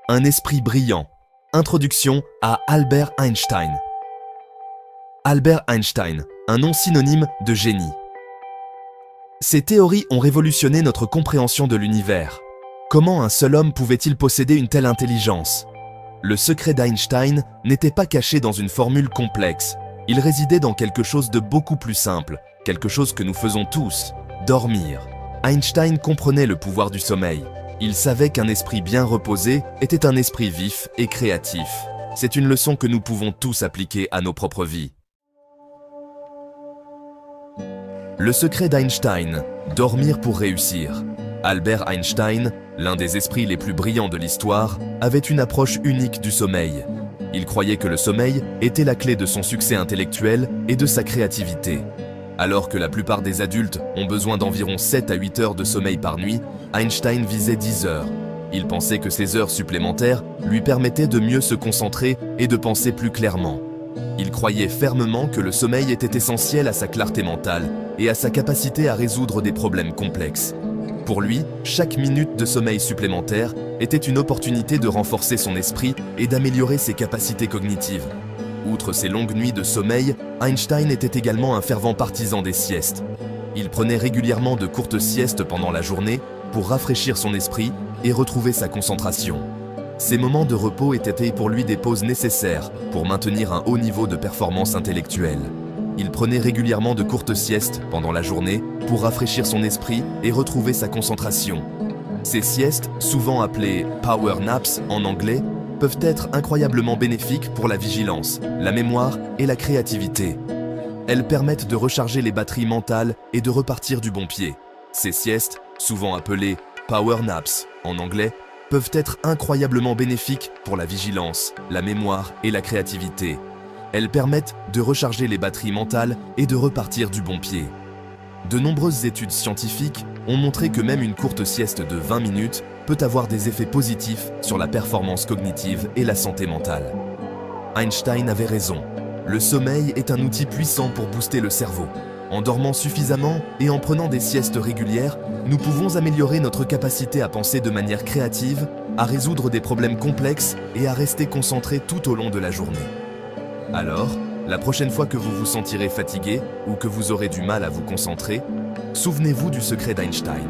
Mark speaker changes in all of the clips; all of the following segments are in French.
Speaker 1: Un esprit brillant. Introduction à Albert Einstein. Albert Einstein, un nom synonyme de génie. Ses théories ont révolutionné notre compréhension de l'univers. Comment un seul homme pouvait-il posséder une telle intelligence? Le secret d'Einstein n'était pas caché dans une formule complexe. Il résidait dans quelque chose de beaucoup plus simple, quelque chose que nous faisons tous, dormir. Einstein comprenait le pouvoir du sommeil. Il savait qu'un esprit bien reposé était un esprit vif et créatif. C'est une leçon que nous pouvons tous appliquer à nos propres vies. Le secret d'Einstein, dormir pour réussir. Albert Einstein, l'un des esprits les plus brillants de l'histoire, avait une approche unique du sommeil. Il croyait que le sommeil était la clé de son succès intellectuel et de sa créativité. Alors que la plupart des adultes ont besoin d'environ 7 à 8 heures de sommeil par nuit, Einstein visait 10 heures. Il pensait que ces heures supplémentaires lui permettaient de mieux se concentrer et de penser plus clairement. Il croyait fermement que le sommeil était essentiel à sa clarté mentale et à sa capacité à résoudre des problèmes complexes. Pour lui, chaque minute de sommeil supplémentaire était une opportunité de renforcer son esprit et d'améliorer ses capacités cognitives. Outre ses longues nuits de sommeil, Einstein était également un fervent partisan des siestes. Il prenait régulièrement de courtes siestes pendant la journée pour rafraîchir son esprit et retrouver sa concentration. Ces moments de repos étaient pour lui des pauses nécessaires pour maintenir un haut niveau de performance intellectuelle. Il prenait régulièrement de courtes siestes pendant la journée pour rafraîchir son esprit et retrouver sa concentration. Ces siestes, souvent appelées « power naps » en anglais, peuvent être incroyablement bénéfiques pour la vigilance, la mémoire et la créativité. Elles permettent de recharger les batteries mentales et de repartir du bon pied. Ces siestes, souvent appelées « power naps » en anglais, peuvent être incroyablement bénéfiques pour la vigilance, la mémoire et la créativité. Elles permettent de recharger les batteries mentales et de repartir du bon pied. De nombreuses études scientifiques ont montré que même une courte sieste de 20 minutes peut avoir des effets positifs sur la performance cognitive et la santé mentale. Einstein avait raison. Le sommeil est un outil puissant pour booster le cerveau. En dormant suffisamment et en prenant des siestes régulières, nous pouvons améliorer notre capacité à penser de manière créative, à résoudre des problèmes complexes et à rester concentré tout au long de la journée. Alors, la prochaine fois que vous vous sentirez fatigué ou que vous aurez du mal à vous concentrer, souvenez-vous du secret d'Einstein.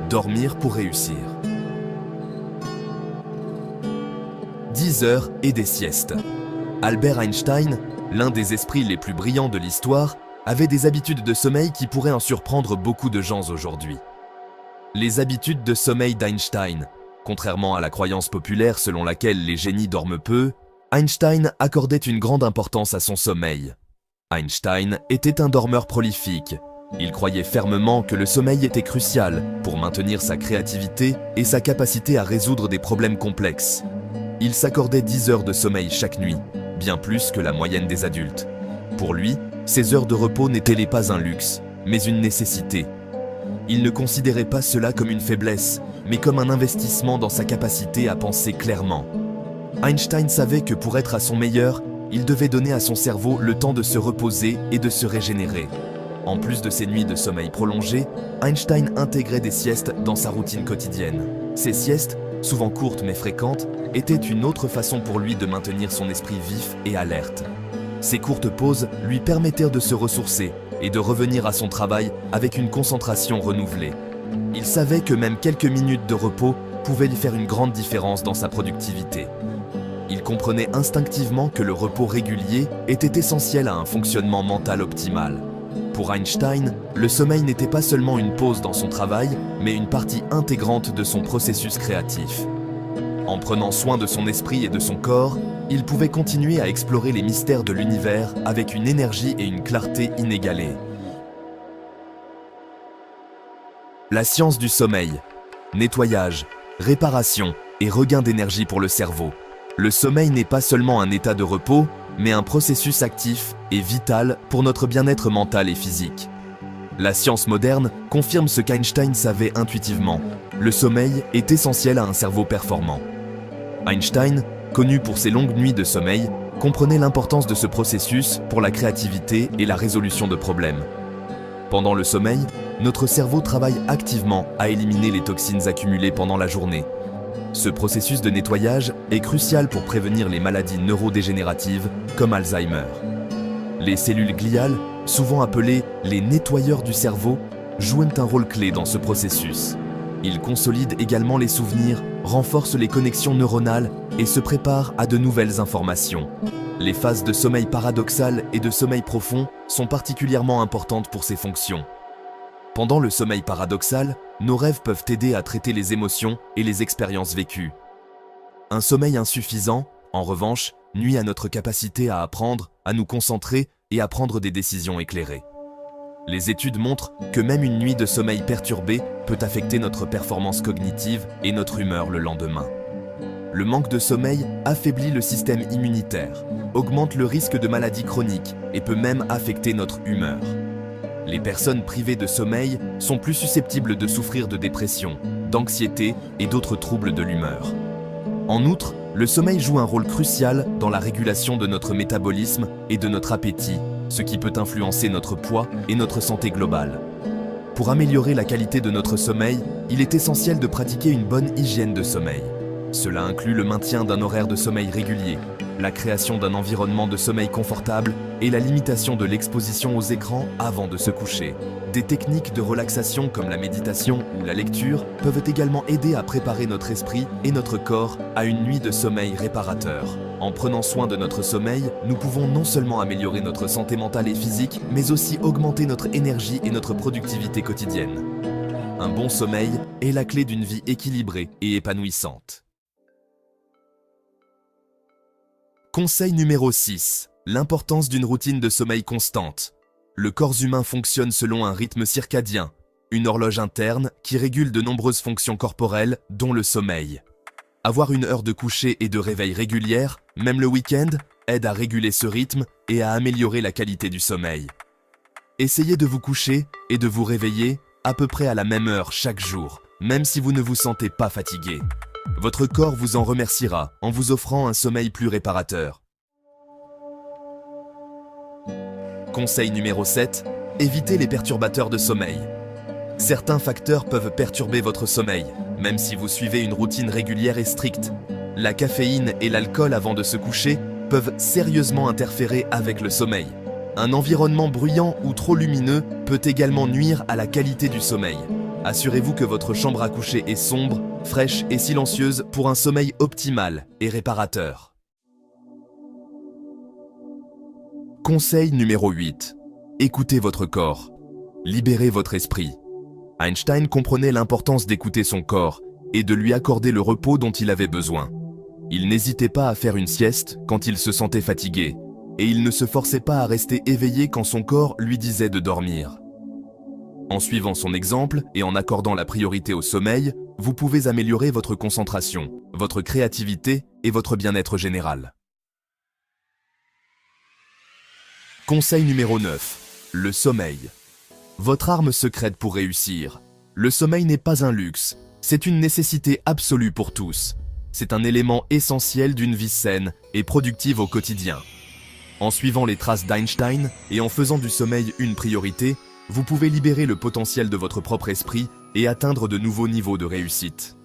Speaker 1: Dormir pour réussir. 10 heures et des siestes. Albert Einstein, l'un des esprits les plus brillants de l'histoire, avait des habitudes de sommeil qui pourraient en surprendre beaucoup de gens aujourd'hui. Les habitudes de sommeil d'Einstein. Contrairement à la croyance populaire selon laquelle les génies dorment peu, Einstein accordait une grande importance à son sommeil. Einstein était un dormeur prolifique. Il croyait fermement que le sommeil était crucial pour maintenir sa créativité et sa capacité à résoudre des problèmes complexes. Il s'accordait 10 heures de sommeil chaque nuit, bien plus que la moyenne des adultes. Pour lui, ces heures de repos n'étaient pas un luxe, mais une nécessité. Il ne considérait pas cela comme une faiblesse, mais comme un investissement dans sa capacité à penser clairement. Einstein savait que pour être à son meilleur, il devait donner à son cerveau le temps de se reposer et de se régénérer. En plus de ces nuits de sommeil prolongées, Einstein intégrait des siestes dans sa routine quotidienne. Ces siestes, souvent courtes mais fréquentes, étaient une autre façon pour lui de maintenir son esprit vif et alerte. Ces courtes pauses lui permettaient de se ressourcer et de revenir à son travail avec une concentration renouvelée. Il savait que même quelques minutes de repos pouvaient lui faire une grande différence dans sa productivité. Il comprenait instinctivement que le repos régulier était essentiel à un fonctionnement mental optimal. Pour Einstein, le sommeil n'était pas seulement une pause dans son travail, mais une partie intégrante de son processus créatif. En prenant soin de son esprit et de son corps, il pouvait continuer à explorer les mystères de l'univers avec une énergie et une clarté inégalées. La science du sommeil. Nettoyage, réparation et regain d'énergie pour le cerveau. Le sommeil n'est pas seulement un état de repos, mais un processus actif et vital pour notre bien-être mental et physique. La science moderne confirme ce qu'Einstein savait intuitivement. Le sommeil est essentiel à un cerveau performant. Einstein, connu pour ses longues nuits de sommeil, comprenait l'importance de ce processus pour la créativité et la résolution de problèmes. Pendant le sommeil, notre cerveau travaille activement à éliminer les toxines accumulées pendant la journée. Ce processus de nettoyage est crucial pour prévenir les maladies neurodégénératives comme Alzheimer. Les cellules gliales, souvent appelées les nettoyeurs du cerveau, jouent un rôle clé dans ce processus. Ils consolident également les souvenirs, renforcent les connexions neuronales et se préparent à de nouvelles informations. Les phases de sommeil paradoxal et de sommeil profond sont particulièrement importantes pour ces fonctions. Pendant le sommeil paradoxal, nos rêves peuvent aider à traiter les émotions et les expériences vécues. Un sommeil insuffisant, en revanche, nuit à notre capacité à apprendre, à nous concentrer et à prendre des décisions éclairées. Les études montrent que même une nuit de sommeil perturbée peut affecter notre performance cognitive et notre humeur le lendemain. Le manque de sommeil affaiblit le système immunitaire, augmente le risque de maladies chroniques et peut même affecter notre humeur. Les personnes privées de sommeil sont plus susceptibles de souffrir de dépression, d'anxiété et d'autres troubles de l'humeur. En outre, le sommeil joue un rôle crucial dans la régulation de notre métabolisme et de notre appétit, ce qui peut influencer notre poids et notre santé globale. Pour améliorer la qualité de notre sommeil, il est essentiel de pratiquer une bonne hygiène de sommeil. Cela inclut le maintien d'un horaire de sommeil régulier, la création d'un environnement de sommeil confortable et la limitation de l'exposition aux écrans avant de se coucher. Des techniques de relaxation comme la méditation ou la lecture peuvent également aider à préparer notre esprit et notre corps à une nuit de sommeil réparateur. En prenant soin de notre sommeil, nous pouvons non seulement améliorer notre santé mentale et physique, mais aussi augmenter notre énergie et notre productivité quotidienne. Un bon sommeil est la clé d'une vie équilibrée et épanouissante. Conseil numéro 6. L'importance d'une routine de sommeil constante. Le corps humain fonctionne selon un rythme circadien, une horloge interne qui régule de nombreuses fonctions corporelles, dont le sommeil. Avoir une heure de coucher et de réveil régulière, même le week-end, aide à réguler ce rythme et à améliorer la qualité du sommeil. Essayez de vous coucher et de vous réveiller à peu près à la même heure chaque jour, même si vous ne vous sentez pas fatigué. Votre corps vous en remerciera en vous offrant un sommeil plus réparateur. Conseil numéro 7. Évitez les perturbateurs de sommeil. Certains facteurs peuvent perturber votre sommeil, même si vous suivez une routine régulière et stricte. La caféine et l'alcool avant de se coucher peuvent sérieusement interférer avec le sommeil. Un environnement bruyant ou trop lumineux peut également nuire à la qualité du sommeil. Assurez-vous que votre chambre à coucher est sombre, fraîche et silencieuse pour un sommeil optimal et réparateur. Conseil numéro 8. Écoutez votre corps. Libérez votre esprit. Einstein comprenait l'importance d'écouter son corps et de lui accorder le repos dont il avait besoin. Il n'hésitait pas à faire une sieste quand il se sentait fatigué, et il ne se forçait pas à rester éveillé quand son corps lui disait de dormir. En suivant son exemple et en accordant la priorité au sommeil, vous pouvez améliorer votre concentration, votre créativité et votre bien-être général. Conseil numéro 9. Le sommeil. Votre arme secrète pour réussir. Le sommeil n'est pas un luxe, c'est une nécessité absolue pour tous. C'est un élément essentiel d'une vie saine et productive au quotidien. En suivant les traces d'Einstein et en faisant du sommeil une priorité, vous pouvez libérer le potentiel de votre propre esprit et atteindre de nouveaux niveaux de réussite.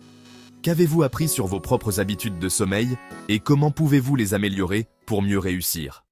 Speaker 1: Qu'avez-vous appris sur vos propres habitudes de sommeil et comment pouvez-vous les améliorer pour mieux réussir ?